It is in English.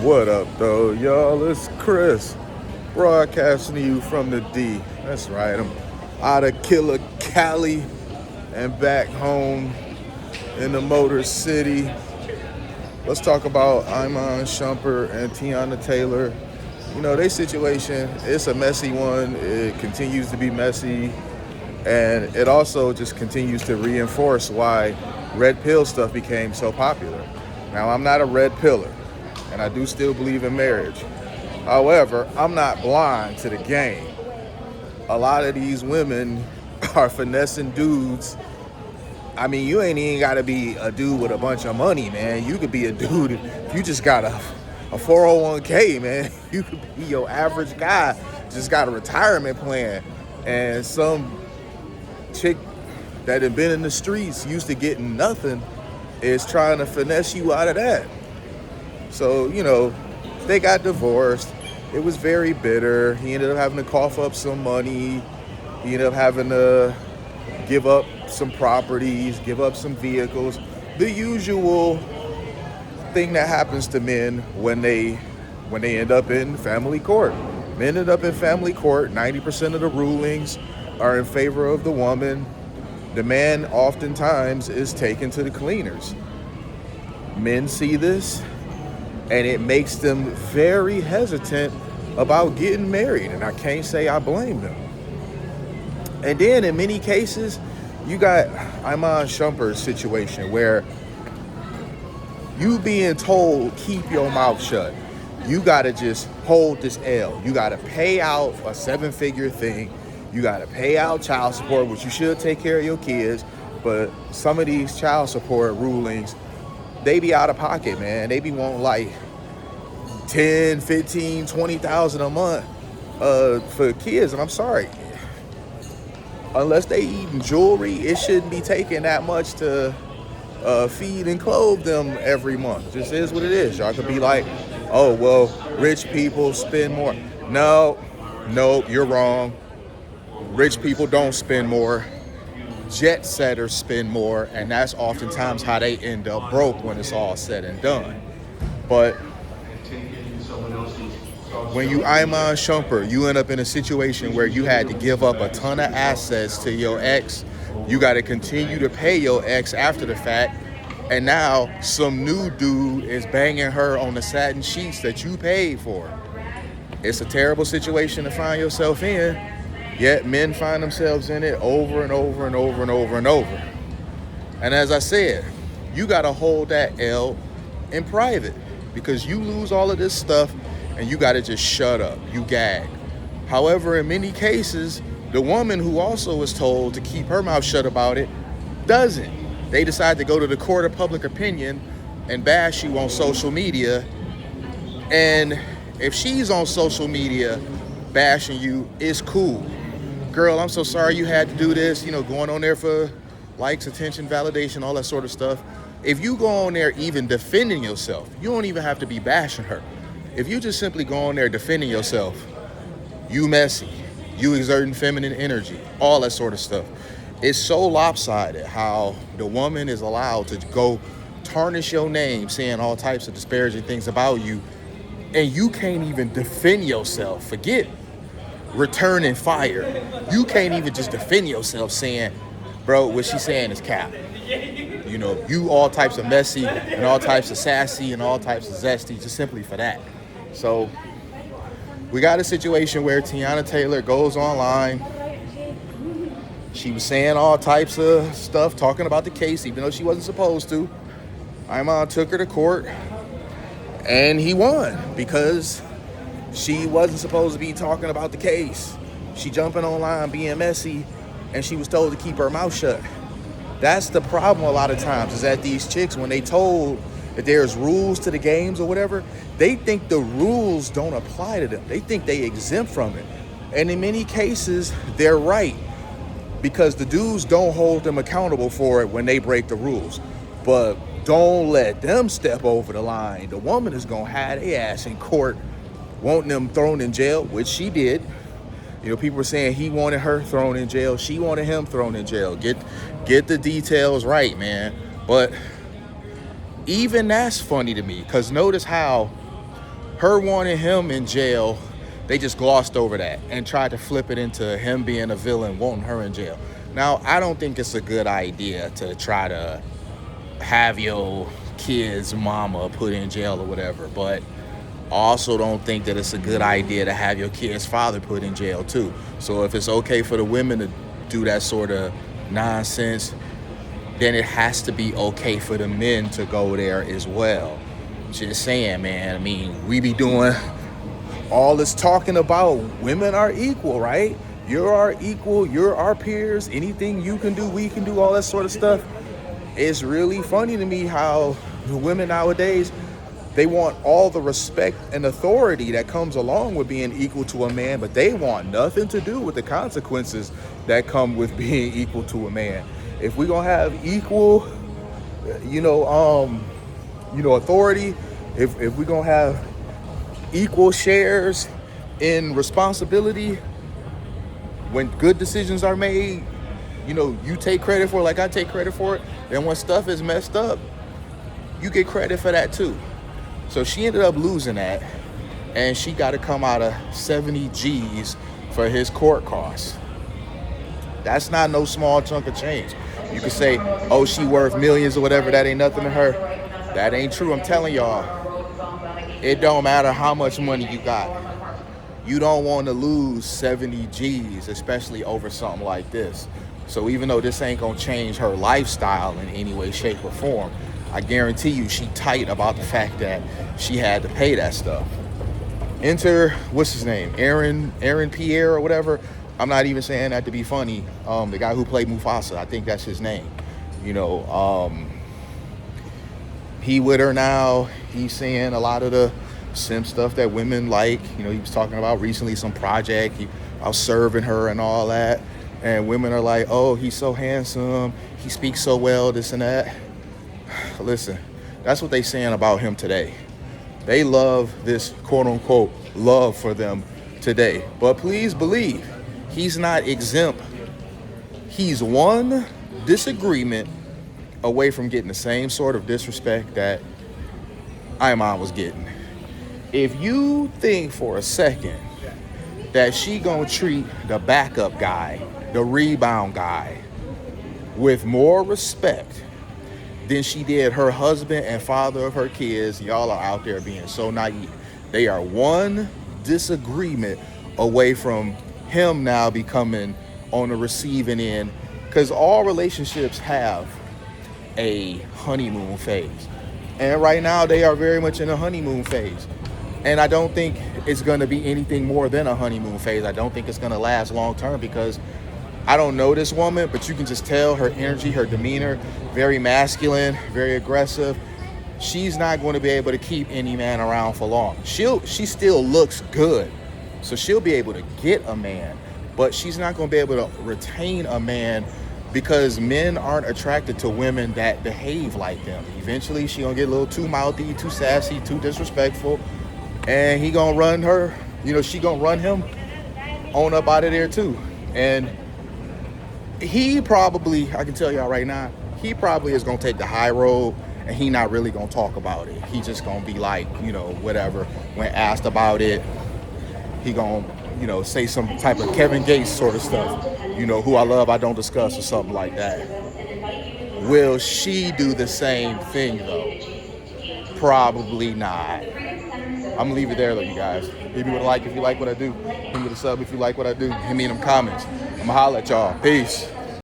What up, though, y'all? It's Chris, broadcasting to you from the D. That's right, I'm out of Killer Cali and back home in the Motor City. Let's talk about Iman Shumpert and Teyana Taylor. You know, their situation, it's a messy one. It continues to be messy. And it also just continues to reinforce why red pill stuff became so popular. Now, I'm not a red pillar, and I do still believe in marriage. However, I'm not blind to the game. A lot of these women are finessing dudes. I mean, you ain't even got to be a dude with a bunch of money, man. You could be a dude if you just got a 401k, man. You could be your average guy, just got a retirement plan. And some chick that had been in the streets used to getting nothing is trying to finesse you out of that. So, you know, they got divorced. It was very bitter. He ended up having to cough up some money. He ended up having to give up some properties, give up some vehicles. The usual thing that happens to men when they end up in family court. Men end up in family court. 90% of the rulings are in favor of the woman. The man oftentimes is taken to the cleaners. Men see this, and it makes them very hesitant about getting married, and I can't say I blame them. And then in many cases, you got Iman Shumpert's situation where you being told keep your mouth shut. You gotta just hold this L. You gotta pay out a 7-figure thing. You gotta pay out child support, which you should take care of your kids. But some of these child support rulings, they be out of pocket, man. They be wanting like 10, 15, 20,000 a month for kids. And I'm sorry, unless they eating jewelry, it shouldn't be taking that much to feed and clothe them every month. It just is what it is. Y'all could be like, oh, well, rich people spend more. No, you're wrong. Rich people don't spend more. Jet setters spend more, and that's oftentimes how they end up broke when it's all said and done. But when you Iman Shumpert, you end up in a situation where you had to give up a ton of assets to your ex. You got to continue to pay your ex after the fact. And now some new dude is banging her on the satin sheets that you paid for. It's a terrible situation to find yourself in. Yet men find themselves in it over and over and over and over and over. And as I said, you got to hold that L in private, because you lose all of this stuff and you got to just shut up. You gag. However, in many cases, the woman who also is told to keep her mouth shut about it doesn't. They decide to go to the court of public opinion and bash you on social media. And if she's on social media bashing you, it's cool. Girl, I'm so sorry you had to do this, going on there for likes, attention, validation, all that sort of stuff. If you go on there even defending yourself, you don't even have to be bashing her. If you just simply go on there defending yourself, you messy, you exerting feminine energy, all that sort of stuff. It's so lopsided how the woman is allowed to go tarnish your name, saying all types of disparaging things about you, and you can't even defend yourself. Forget returning fire. You can't even just defend yourself saying, bro, what she's saying is cap. You all types of messy and all types of sassy and all types of zesty just simply for that. So we got a situation where Teyana Taylor goes online. She was saying all types of stuff, talking about the case, even though she wasn't supposed to. Iman took her to court, and he won because she wasn't supposed to be talking about the case. She jumping online, being messy, and she was told to keep her mouth shut. That's the problem a lot of times, is that these chicks, when they told that there's rules to the games or whatever, they think the rules don't apply to them. They think they exempt from it. And in many cases, they're right, because the dudes don't hold them accountable for it when they break the rules. But don't let them step over the line. The woman is going to have their ass in court, wanting them thrown in jail, which she did. People were saying he wanted her thrown in jail. She wanted him thrown in jail. Get the details right, man. But even that's funny to me, because notice how her wanting him in jail, they just glossed over that and tried to flip it into him being a villain, wanting her in jail. Now, I don't think it's a good idea to try to have your kid's mama put in jail or whatever, but I also don't think that it's a good idea to have your kid's father put in jail too. So if it's okay for the women to do that sort of nonsense, then it has to be okay for the men to go there as well. Just saying, man. I mean, we be doing all this talking about women are equal, right? You're our equal, you're our peers. Anything you can do, we can do, all that sort of stuff. It's really funny to me how the women nowadays, they want all the respect and authority that comes along with being equal to a man, but they want nothing to do with the consequences that come with being equal to a man. If we're gonna have equal, authority, if we're gonna have equal shares in responsibility, when good decisions are made, you take credit for it like I take credit for it. Then when stuff is messed up, you get credit for that too. So she ended up losing that, and she got to come out of 70 G's for his court costs. That's not no small chunk of change. You could say, oh, she worth millions or whatever. That ain't nothing to her. That ain't true. I'm telling y'all, it don't matter how much money you got. You don't want to lose 70 G's, especially over something like this. So even though this ain't going to change her lifestyle in any way, shape, or form, I guarantee you she tight about the fact that she had to pay that stuff. Enter, what's his name? Aaron Pierre or whatever. I'm not even saying that to be funny. The guy who played Mufasa, I think that's his name. He with her now. He's saying a lot of the simp stuff that women like. He was talking about recently some project. I was serving her and all that. And women are like, oh, he's so handsome. He speaks so well, this and that. Listen, that's what they saying about him today. They love this quote unquote love for them today. But please believe, he's not exempt. He's one disagreement away from getting the same sort of disrespect that Iman was getting. If you think for a second that she gonna treat the backup guy, the rebound guy, with more respect than she did her husband and father of her kids, y'all are out there being so naive. They are one disagreement away from him now becoming on the receiving end, because all relationships have a honeymoon phase. And right now they are very much in a honeymoon phase. And I don't think it's going to be anything more than a honeymoon phase. I don't think it's going to last long term, because I don't know this woman, but you can just tell her energy, her demeanor, very masculine, very aggressive. She's not going to be able to keep any man around for long. She still looks good, so she'll be able to get a man, but she's not going to be able to retain a man, because men aren't attracted to women that behave like them. Eventually, she gonna get a little too mouthy, too sassy, too disrespectful, and he gonna run her. She gonna run him on up out of there too. And he probably, I can tell y'all right now, he probably is gonna take the high road, and he not really gonna talk about it. He just gonna be like, whatever. When asked about it, he gonna, say some type of Kevin Gates sort of stuff. Who I love, I don't discuss, or something like that. Will she do the same thing though? Probably not. I'm gonna leave it there though, you guys. Hit me with a like if you like what I do. Hit me with a sub if you like what I do. Hit me in them comments. I'm gonna holler at y'all. Peace.